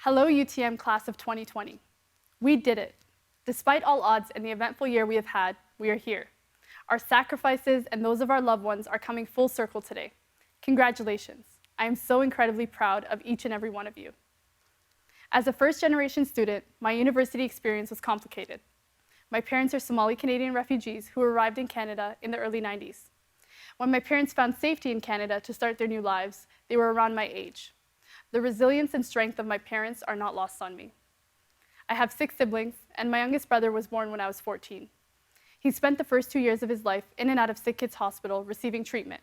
Hello, UTM Class of 2020. We did it. Despite all odds and the eventful year we have had, we are here. Our sacrifices and those of our loved ones are coming full circle today. Congratulations. I am so incredibly proud of each and every one of you. As a first-generation student, my university experience was complicated. My parents are Somali Canadian refugees who arrived in Canada in the early 90s. When my parents found safety in Canada to start their new lives, they were around my age. The resilience and strength of my parents are not lost on me. I have 6 siblings, and my youngest brother was born when I was 14. He spent the first 2 years of his life in and out of Sick Kids Hospital receiving treatment.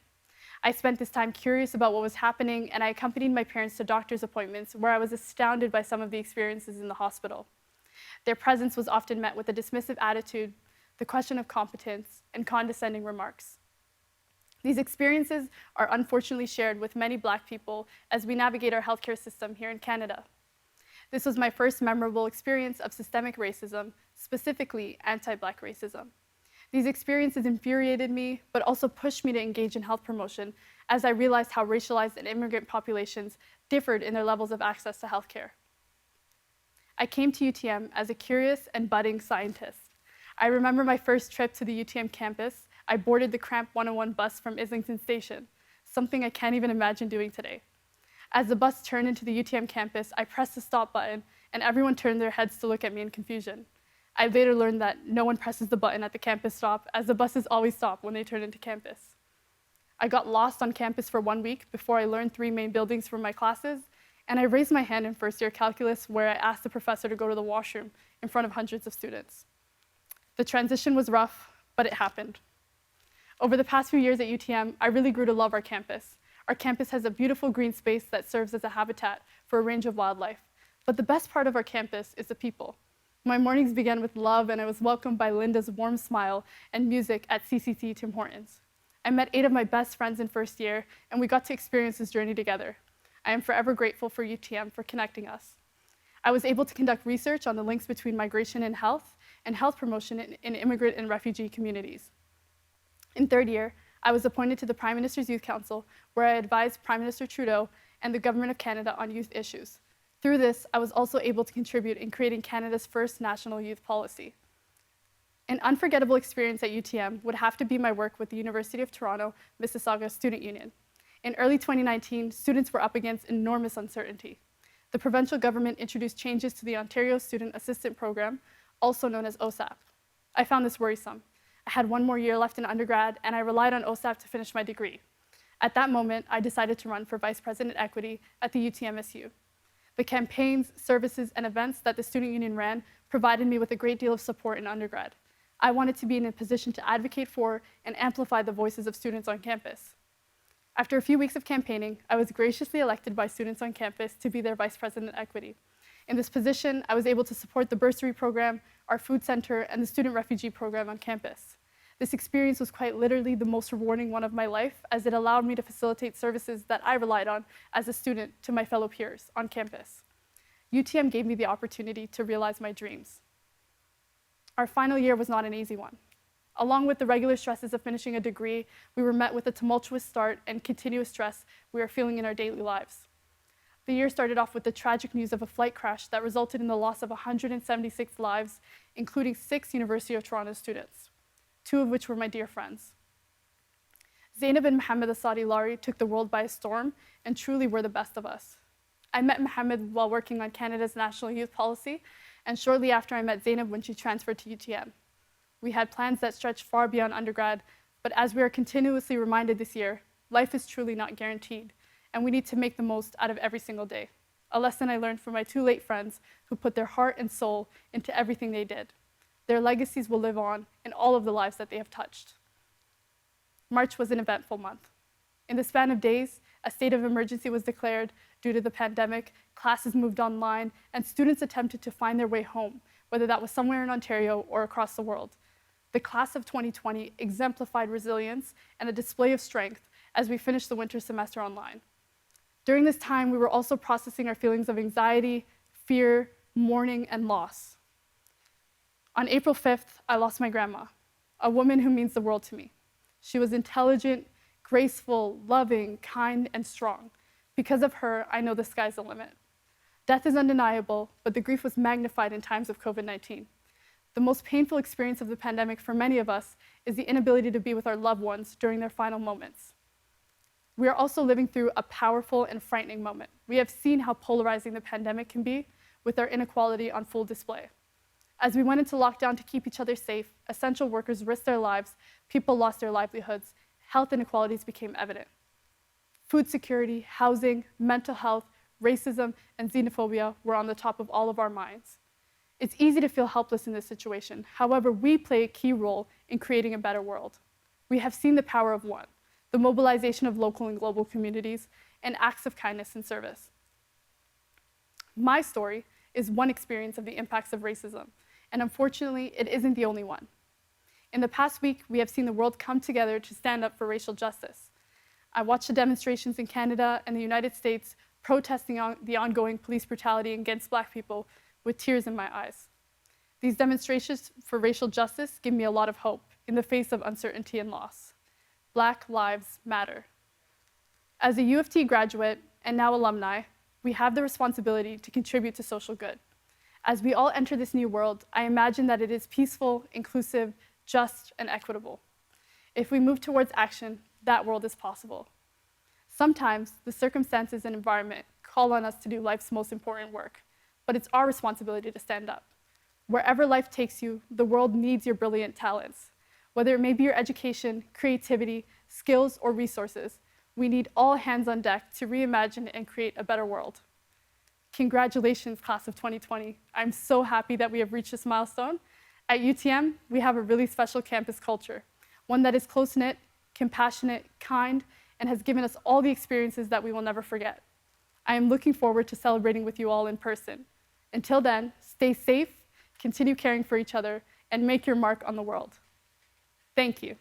I spent this time curious about what was happening, and I accompanied my parents to doctor's appointments where I was astounded by some of the experiences in the hospital. Their presence was often met with a dismissive attitude, the question of competence, and condescending remarks. These experiences are unfortunately shared with many Black people as we navigate our healthcare system here in Canada. This was my first memorable experience of systemic racism, specifically anti-Black racism. These experiences infuriated me, but also pushed me to engage in health promotion as I realized how racialized and immigrant populations differed in their levels of access to healthcare. I came to UTM as a curious and budding scientist. I remember my first trip to the UTM campus. I boarded the Cramp 101 bus from Islington Station, something I can't even imagine doing today. As the bus turned into the UTM campus, I pressed the stop button, and everyone turned their heads to look at me in confusion. I later learned that no one presses the button at the campus stop, as the buses always stop when they turn into campus. I got lost on campus for 1 week before I learned 3 main buildings for my classes, and I raised my hand in first-year calculus where I asked the professor to go to the washroom in front of hundreds of students. The transition was rough, but it happened. Over the past few years at UTM, I really grew to love our campus. Our campus has a beautiful green space that serves as a habitat for a range of wildlife. But the best part of our campus is the people. My mornings began with love, and I was welcomed by Linda's warm smile and music at CCC Tim Hortons. I met 8 of my best friends in first year, and we got to experience this journey together. I am forever grateful for UTM for connecting us. I was able to conduct research on the links between migration and health promotion in immigrant and refugee communities. In third year, I was appointed to the Prime Minister's Youth Council, where I advised Prime Minister Trudeau and the Government of Canada on youth issues. Through this, I was also able to contribute in creating Canada's first national youth policy. An unforgettable experience at UTM would have to be my work with the University of Toronto Mississauga Student Union. In early 2019, students were up against enormous uncertainty. The provincial government introduced changes to the Ontario Student Assistant Program, also known as OSAP. I found this worrisome. I had 1 more year left in undergrad, and I relied on OSAP to finish my degree. At that moment, I decided to run for Vice President Equity at the UTMSU. The campaigns, services, and events that the Student Union ran provided me with a great deal of support in undergrad. I wanted to be in a position to advocate for and amplify the voices of students on campus. After a few weeks of campaigning, I was graciously elected by students on campus to be their Vice President Equity. In this position, I was able to support the bursary program, our food center, and the student refugee program on campus. This experience was quite literally the most rewarding one of my life, as it allowed me to facilitate services that I relied on as a student to my fellow peers on campus. UTM gave me the opportunity to realize my dreams. Our final year was not an easy one. Along with the regular stresses of finishing a degree, we were met with a tumultuous start and continuous stress we are feeling in our daily lives. The year started off with the tragic news of a flight crash that resulted in the loss of 176 lives, including 6 University of Toronto students, 2 of which were my dear friends. Zainab and Mohammed Asadi Lari took the world by storm and truly were the best of us. I met Mohammed while working on Canada's National Youth Policy, and shortly after I met Zainab when she transferred to UTM. We had plans that stretched far beyond undergrad, but as we are continuously reminded this year, life is truly not guaranteed, and we need to make the most out of every single day. A lesson I learned from my 2 late friends who put their heart and soul into everything they did. Their legacies will live on in all of the lives that they have touched. March was an eventful month. In the span of days, a state of emergency was declared due to the pandemic, classes moved online, and students attempted to find their way home, whether that was somewhere in Ontario or across the world. The class of 2020 exemplified resilience and a display of strength as we finished the winter semester online. During this time, we were also processing our feelings of anxiety, fear, mourning, and loss. On April 5th, I lost my grandma, a woman who means the world to me. She was intelligent, graceful, loving, kind, and strong. Because of her, I know the sky's the limit. Death is undeniable, but the grief was magnified in times of COVID-19. The most painful experience of the pandemic for many of us is the inability to be with our loved ones during their final moments. We are also living through a powerful and frightening moment. We have seen how polarizing the pandemic can be, with our inequality on full display. As we went into lockdown to keep each other safe, essential workers risked their lives, people lost their livelihoods, health inequalities became evident. Food security, housing, mental health, racism, and xenophobia were on the top of all of our minds. It's easy to feel helpless in this situation. However, we play a key role in creating a better world. We have seen the power of one, the mobilization of local and global communities, and acts of kindness and service. My story is one experience of the impacts of racism, and unfortunately, it isn't the only one. In the past week, we have seen the world come together to stand up for racial justice. I watched the demonstrations in Canada and the United States protesting the ongoing police brutality against Black people with tears in my eyes. These demonstrations for racial justice give me a lot of hope in the face of uncertainty and loss. Black lives matter. As a U of T graduate and now alumni, we have the responsibility to contribute to social good. As we all enter this new world, I imagine that it is peaceful, inclusive, just, and equitable. If we move towards action, that world is possible. Sometimes the circumstances and environment call on us to do life's most important work, but it's our responsibility to stand up. Wherever life takes you, the world needs your brilliant talents. Whether it may be your education, creativity, skills, or resources, we need all hands on deck to reimagine and create a better world. Congratulations, class of 2020. I'm so happy that we have reached this milestone. At UTM, we have a really special campus culture, one that is close-knit, compassionate, kind, and has given us all the experiences that we will never forget. I am looking forward to celebrating with you all in person. Until then, stay safe, continue caring for each other, and make your mark on the world. Thank you.